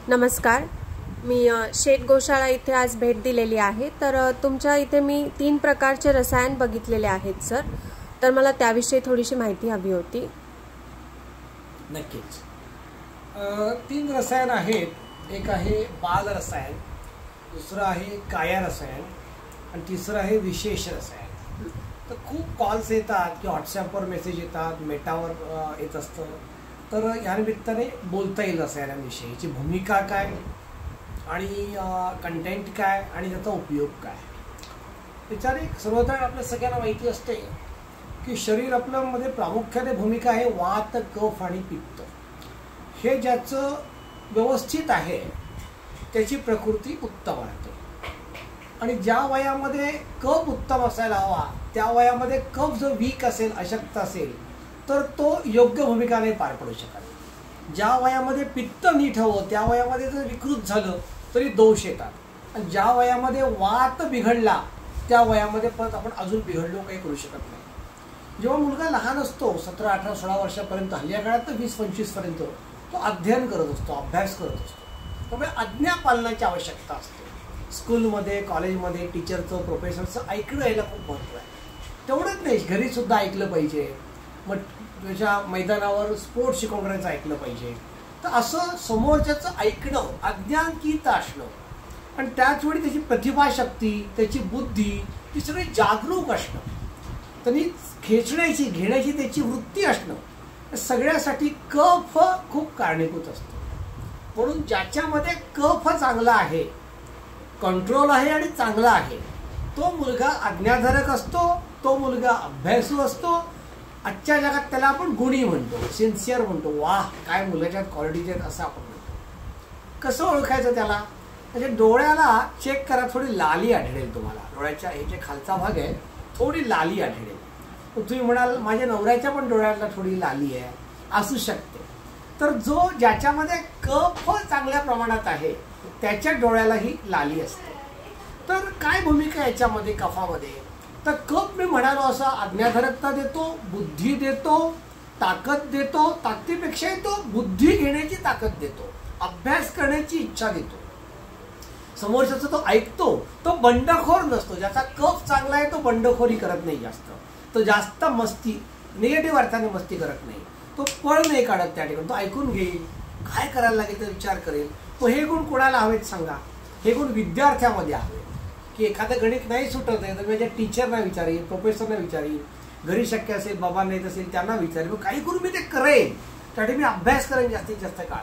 नमस्कार. मी शेठ गोशाळा इथे आज भेट दिलेली आहे. तर तुमच्या इथे मी 3 प्रकारचे रसायन बघितलेले आहेत सर. तर मला त्याविषयी थोडीशी माहिती हवी होती. नक्कीच. 3 रसायन आहेत. एक आहे बाल रसायन, दुसरं आहे काया रसायन आणि तिसरं आहे विशेष रसायन. तर खूप कॉल्स येतात की व्हॉट्सॲपवर मेसेज येतात, मेटावर येत असतं. तर या निमित्ताने बोलता येईल रसायनांविषयी, याची भूमिका काय आणि कंटेंट काय आणि त्याचा उपयोग काय. त्याच्याने सर्वसाधारण आपल्या सगळ्यांना माहिती असते की शरीर आपल्यामध्ये प्रामुख्याने भूमिका आहे वात, कफ आणि पित्त. हे ज्याचं व्यवस्थित आहे त्याची प्रकृती उत्तम राहते. आणि ज्या वयामध्ये कफ उत्तम असायला हवा त्या वयामध्ये कफ जर वीक असेल, अशक्त असेल, तर तो योग्य भूमिका नाही पार पडू शकत. ज्या वयामध्ये पित्त नीट हवं त्या वयामध्ये जर विकृत झालं तरी दोष येतात. आणि ज्या वयामध्ये वात बिघडला त्या वयामध्ये परत आपण अजून बिघडलो काही करू शकत नाही. जेव्हा मुलगा लहान असतो 17, 18, 16 वर्षापर्यंत, हल्ल्या काळात तर 20-25 पर्यंत तो अध्ययन करत असतो, अभ्यास करत असतो. त्यामुळे आज्ञा पालनाची आवश्यकता असते. स्कूलमध्ये, कॉलेजमध्ये टीचरचं, प्रोफेसरचं ऐकणं यायला खूप महत्त्व आहे. तेवढंच नाही, घरी सुद्धा ऐकलं पाहिजे. मग त्याच्या मैदानावर स्पोर्ट्स शिकवणाऱ्याचं ऐकलं पाहिजे. तर असं समोरच्याचं ऐकणं, आज्ञांकित असणं आणि त्याचवेळी त्याची प्रतिभाशक्ती, त्याची बुद्धी, ती सगळी जागरूक असणं, त्यांनी खेचण्याची, घेण्याची त्याची वृत्ती असणं, सगळ्यासाठी कफ खूप कारणीभूत असतो. म्हणून ज्याच्यामध्ये कफ चांगला आहे, कंट्रोल आहे आणि चांगला आहे, तो मुलगा आज्ञाधारक असतो, तो मुलगा अभ्यासू असतो. आजच्या जगात त्याला आपण गुणी म्हणतो, सिन्सिअर म्हणतो. वाह, काय मुलाच्या क्वालिटीज आहेत असं आपण म्हणतो. कसं ओळखायचं त्याला? म्हणजे डोळ्याला चेक करा, थोडी लाली आढळेल तुम्हाला. डोळ्याच्या हे जे खालचा भाग आहे थोडी लाली आढळेल. तुम्ही म्हणाल माझ्या नवऱ्याच्या पण डोळ्याला थोडी लाली आहे, असू शकते. तर ज्याच्यामध्ये कफ चांगल्या प्रमाणात आहे त्याच्या डोळ्याला ही लाली असते. तर काय भूमिका याच्यामध्ये कफामध्ये? तर कफ मी म्हणालो असं आज्ञाधारकता देतो, बुद्धी देतो, ताकद देतो. ताकदीपेक्षाही तो बुद्धी घेण्याची ताकद देतो, अभ्यास करण्याची इच्छा देतो. समोरच्याचा तो ऐकतो, तो बंडखोर नसतो. ज्याचा कफ चांगला आहे तो बंडखोरी करत नाही जास्त, तो जास्त मस्ती, निगेटिव्ह अर्थाने मस्ती करत नाही, तो पळ नाही काढत त्या ठिकाणी. तो ऐकून घेईल, काय करायला लागेल तर विचार करेल. मग हे गुण कोणाला हवेत सांगा? हे गुण विद्यार्थ्यामध्ये हवे. की एखादं गणित नाही सुटत आहे तर माझ्या टीचरना विचारेल, प्रोफेसरना विचारेल, घरी शक्य असेल, बाबा नाही असेल त्यांना विचारेल. काही करून मी ते करेन, त्यासाठी मी अभ्यास करेन जास्तीत जास्त काळ.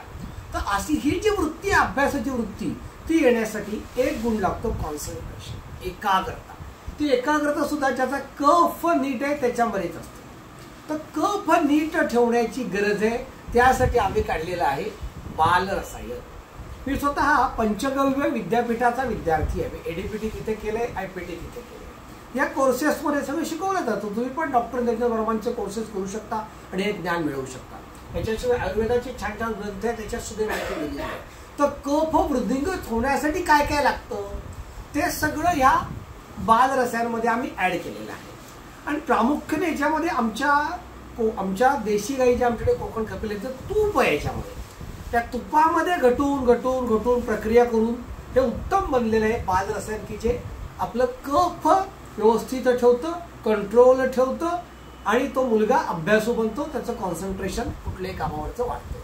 तर अशी ही जी वृत्ती आहे, अभ्यासाची वृत्ती, ती येण्यासाठी एक गुण लागतो, कॉन्सन्ट्रेशन, एकाग्रता. ती एकाग्रता सुद्धा ज्याचा कफ नीट आहे त्याच्यामध्येच असते. तर कफ नीट ठेवण्याची गरज आहे. त्यासाठी आम्ही काढलेला आहे बाल रसायन. मी स्वतः पंचगव्य विद्यापीठाचा विद्यार्थी आहे. मी एडीपीटी तिथे केलंय, आयपीटी तिथे केलंय. या कोर्सेसमध्ये सगळं शिकवलं जातं. तुम्ही पण डॉक्टर नरेंद्र वर्मांचे कोर्सेस करू शकता आणि हे ज्ञान मिळवू शकता. याच्याशिवाय आयुर्वेदाचे छान छान ग्रंथ आहेत, त्याच्यात सुद्धा माहिती दिलेली आहे. तर कफ वृद्धिंगत होण्यासाठी काय काय लागतं ते सगळं ह्या बाल रसायनामध्ये आम्ही ऍड केलेलं आहे. आणि प्रामुख्याने याच्यामध्ये आमच्या देशी गाईचे, आमच्याकडे कोकण कपिलेचं तूप आहे. याच्यामध्ये त्या तुपामध्ये घटून प्रक्रिया करून हे उत्तम बनलेलं आहे बाल रसायन, की जे आपलं कफ व्यवस्थित ठेवतं, कंट्रोल ठेवतं आणि तो मुलगा अभ्यासू बनतो, त्याचं कॉन्सन्ट्रेशन कुठल्याही कामावरचं वाढतं.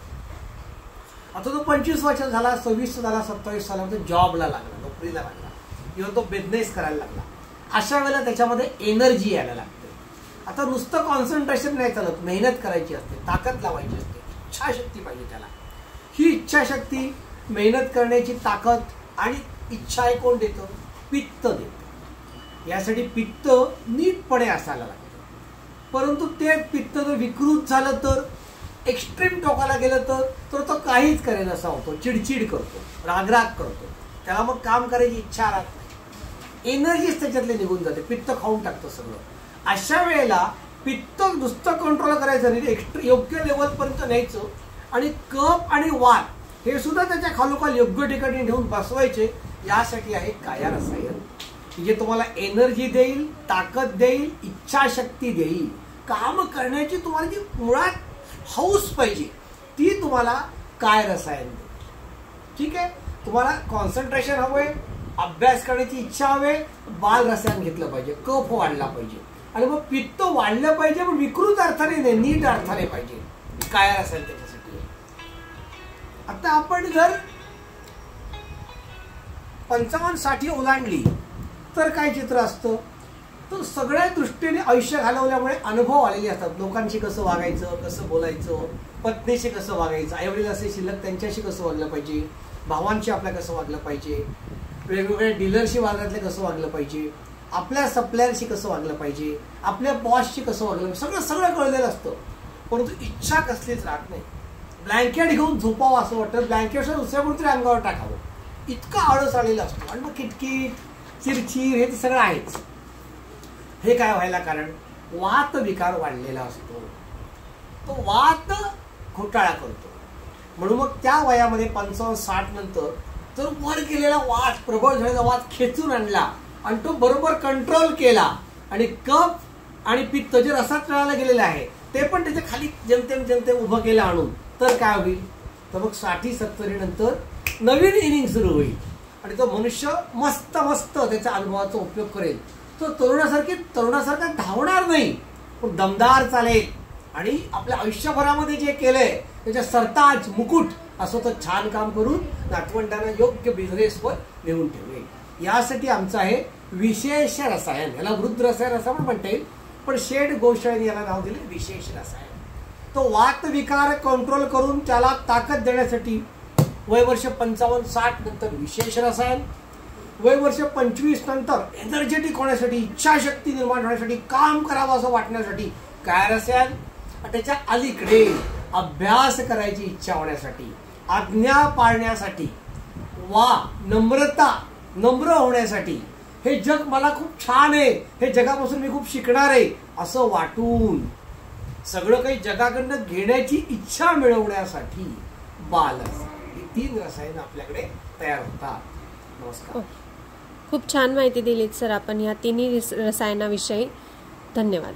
आता तो 25 वर्ष झाला, 26 झाला, 27 झाला, जॉबला लागला, नोकरीला लागला, किंवा तो बिझनेस करायला लागला. अशा वेळेला त्याच्यामध्ये एनर्जी यायला लागते. आता नुसतं कॉन्सन्ट्रेशन नाही चालत, मेहनत करायची असते, ताकद लावायची असते, इच्छाशक्ती पाहिजे त्याला. ही इच्छाशक्ती, मेहनत करण्याची ताकद आणि इच्छा आहे कोण देतं? पित्त देतं. यासाठी पित्त नीटपणे असायला लागतं. परंतु ते पित्त जर विकृत झालं तर, एक्स्ट्रीम टोकाला गेलं तर तो काहीच करेल असा होतो, चिडचिड करतो, रागराग करतो, त्याला मग काम करायची इच्छा राहत नाही, एनर्जीच त्याच्यातले निघून जाते, पित्त खाऊन टाकतं सगळं. अशा वेळेला पित्त नुसतं कंट्रोल करायचं नाही, योग्य लेवलपर्यंत न्यायचं आणि कफ आणि वात हे सुद्धा त्याच्या खालोखाल योग्य ठिकाणी नेऊन बसवायचे. यासाठी आहे काया रसायन, जे तुम्हाला एनर्जी देईल, ताकद देईल, इच्छाशक्ती देईल. काम करण्याची तुम्हाला जी मुळात हौस पाहिजे ती तुम्हाला काय रसायन देईल. ठीक आहे, तुम्हाला कॉन्सन्ट्रेशन हवंय, अभ्यास करण्याची इच्छा हवे, बाल रसायन घेतलं पाहिजे, कफ वाढला पाहिजे, आणि मग पित्त वाढलं पाहिजे, पण विकृत अर्थाने नाही, नीट अर्थाने पाहिजे. काय रसायन त्याच्यासाठी. आता आपण जर 55-60 ओलांडली तर काय चित्र असतं, तर सगळ्या दृष्टीने आयुष्य घालवल्यामुळे अनुभव आलेले असतात. लोकांशी कसं वागायचं, कसं बोलायचं, पत्नीशी कसं वागायचं, आईवडील असे शिल्लक त्यांच्याशी कसं वागलं पाहिजे, भावांशी आपल्या कसं वागलं पाहिजे, वेगवेगळ्या डीलरशी वागायतले कसं वागलं पाहिजे, आपल्या सप्लायरशी कसं वागलं पाहिजे, आपल्या बॉसशी कसं वागलं पाहिजे, सगळं कळलेलं असतं. परंतु इच्छा कसलीच राहत नाही. ब्लँकेट घेऊन झोपावं असं वाटतं, ब्लँकेटवर दुसऱ्या कोणतरी अंगावर टाकावं, इतका आळस आलेला असतो. आणि मग किटकिट, चिरचिर हे तर सगळं आहेच. हे काय व्हायला कारण, वात विकार वाढलेला असतो, तो वात घोटाळा करतो. म्हणून मग त्या वयामध्ये 55-60 नंतर जर वर गेलेला वात, प्रबळ झालेला वात खेचून आणला आणि तो बरोबर कंट्रोल केला, आणि कफ आणि पित्त जे रसात तळाला गेलेलं आहे ते पण त्याच्या खाली जेमतेम उभं केलं आणून, तर काय होईल, तर मग 60-70 नंतर नवीन इनिंग सुरू होईल. आणि तो मनुष्य मस्त त्याच्या अनुभवाचा उपयोग करेल. तो तरुणासारखा धावणार नाही, पण दमदार चालेल, आणि आपल्या आयुष्यभरामध्ये जे केलंय त्याच्या सरताज मुकुट असं तो छान काम करून नातवंडांना योग्य बिझनेसवर नेऊन ठेवेल. यासाठी आमचं आहे विशेष रसायन. याला वृद्ध रसायन असं पण म्हणता येईल, पण शेड गोशाळेने याला नाव दिले विशेष रसायन. तो वात विकार कंट्रोल करून त्याला ताकद देण्यासाठी वय वर्ष 55-60 नंतर विशेष रसायन, वय वर्ष 25 नंतर एनर्जेटिक होण्यासाठी, इच्छाशक्ती निर्माण होण्यासाठी, काम करावं असं वाटण्यासाठी काय रसायन, त्याच्या अलीकडे अभ्यास करायची इच्छा होण्यासाठी, आज्ञा पाळण्यासाठी, नम्र होण्यासाठी, हे जग मला खूप छान आहे, हे जगापासून मी खूप शिकणार आहे असं वाटून, सगळं काही जगाकडनं घेण्याची इच्छा मिळवण्यासाठी बाल ही 3 रसायन आपल्याकडे तयार होतात. नमस्कार. खूप छान माहिती दिलीत सर आपण या 3 रसायनाविषयी. धन्यवाद.